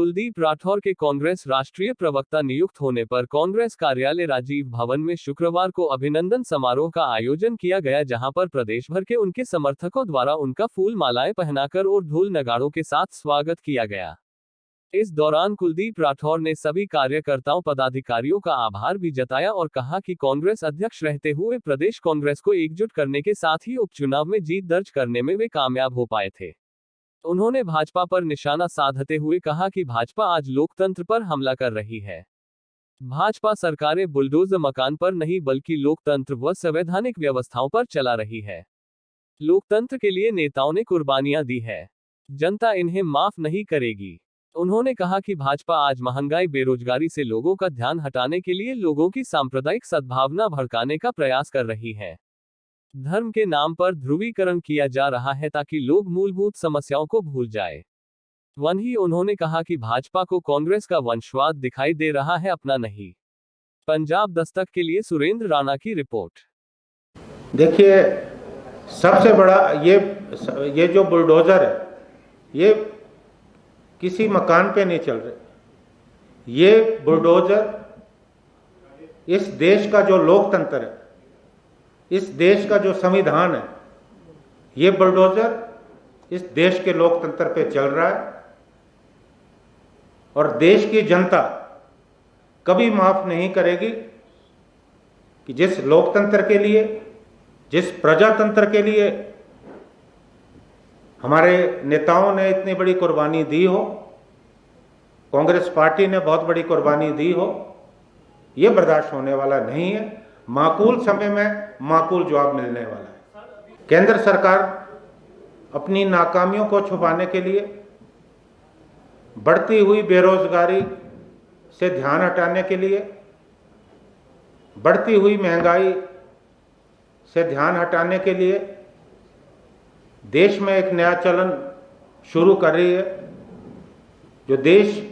कुलदीप राठौर के कांग्रेस राष्ट्रीय प्रवक्ता नियुक्त होने पर कांग्रेस कार्यालय राजीव भवन में शुक्रवार को अभिनंदन समारोह का आयोजन किया गया, जहां पर प्रदेश भर के उनके समर्थकों द्वारा उनका फूल मालाएं पहनाकर और ढोल नगाड़ों के साथ स्वागत किया गया। इस दौरान कुलदीप राठौर ने सभी कार्यकर्ताओं पदाधिकारियों का आभार भी जताया और कहा कि कांग्रेस अध्यक्ष रहते हुए प्रदेश कांग्रेस को एकजुट करने के साथ ही उपचुनाव में जीत दर्ज करने में वे कामयाब हो पाए थे। उन्होंने भाजपा पर निशाना साधते हुए कहा कि भाजपा आज लोकतंत्र पर हमला कर रही है। भाजपा सरकारें बुलडोजर मकान पर नहीं बल्कि लोकतंत्र व संवैधानिक व्यवस्थाओं पर चला रही है। लोकतंत्र के लिए नेताओं ने कुर्बानियां दी है, जनता इन्हें माफ नहीं करेगी। उन्होंने कहा कि भाजपा आज महंगाई बेरोजगारी से लोगों का ध्यान हटाने के लिए लोगों की सांप्रदायिक सद्भावना भड़काने का प्रयास कर रही है। धर्म के नाम पर ध्रुवीकरण किया जा रहा है ताकि लोग मूलभूत समस्याओं को भूल जाए। वहीं उन्होंने कहा कि भाजपा को कांग्रेस का वंशवाद दिखाई दे रहा है, अपना नहीं। पंजाब दस्तक के लिए सुरेंद्र राणा की रिपोर्ट। देखिए, सबसे बड़ा ये जो बुलडोजर है, ये किसी मकान पे नहीं चल रहे। ये बुलडोजर इस देश का जो लोकतंत्र है, इस देश का जो संविधान है, ये बुलडोजर इस देश के लोकतंत्र पे चल रहा है। और देश की जनता कभी माफ नहीं करेगी कि जिस लोकतंत्र के लिए, जिस प्रजातंत्र के लिए हमारे नेताओं ने इतनी बड़ी कुर्बानी दी हो, कांग्रेस पार्टी ने बहुत बड़ी कुर्बानी दी हो, ये बर्दाश्त होने वाला नहीं है। माकूल समय में माकूल जवाब मिलने वाला है। केंद्र सरकार अपनी नाकामियों को छुपाने के लिए, बढ़ती हुई बेरोजगारी से ध्यान हटाने के लिए, बढ़ती हुई महंगाई से ध्यान हटाने के लिए देश में एक नया चलन शुरू कर रही है। जो देश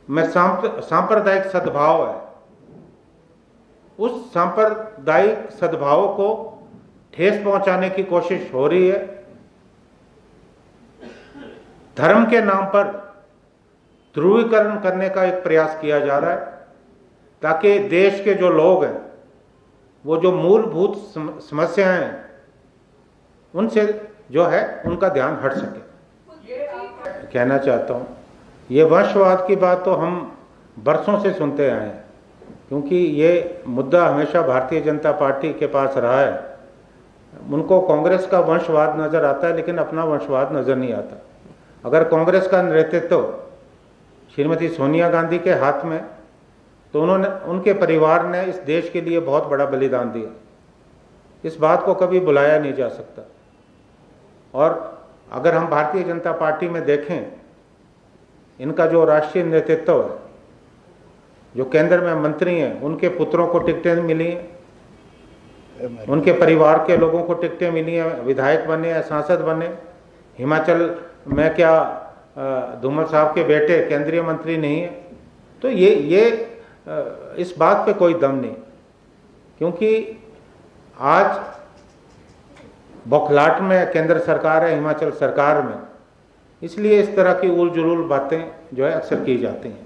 में सांप्रदायिक सद्भाव है, उस सांप्रदायिक सद्भाव को ठेस पहुंचाने की कोशिश हो रही है। धर्म के नाम पर ध्रुवीकरण करने का एक प्रयास किया जा रहा है ताकि देश के जो लोग हैं, वो जो मूलभूत समस्याएं हैं, उनसे जो है उनका ध्यान हट सके। कहना चाहता हूं, ये वंशवाद की बात तो हम बरसों से सुनते आए हैं, क्योंकि ये मुद्दा हमेशा भारतीय जनता पार्टी के पास रहा है। उनको कांग्रेस का वंशवाद नजर आता है, लेकिन अपना वंशवाद नजर नहीं आता। अगर कांग्रेस का नेतृत्व श्रीमती सोनिया गांधी के हाथ में, तो उनके परिवार ने इस देश के लिए बहुत बड़ा बलिदान दिया। इस बात को कभी भुलाया नहीं जा सकता। और अगर हम भारतीय जनता पार्टी में देखें, इनका जो राष्ट्रीय नेतृत्व है, जो केंद्र में मंत्री हैं, उनके पुत्रों को टिकटें मिली हैं, उनके परिवार के लोगों को टिकटें मिली हैं, विधायक बने हैं, सांसद बने। हिमाचल में क्या धूमल साहब के बेटे केंद्रीय मंत्री नहीं है? तो ये इस बात पे कोई दम नहीं, क्योंकि आज बौखलाहट में केंद्र सरकार है, हिमाचल सरकार में, इसलिए इस तरह की उल जुलूल बातें जो है अक्सर की जाती हैं।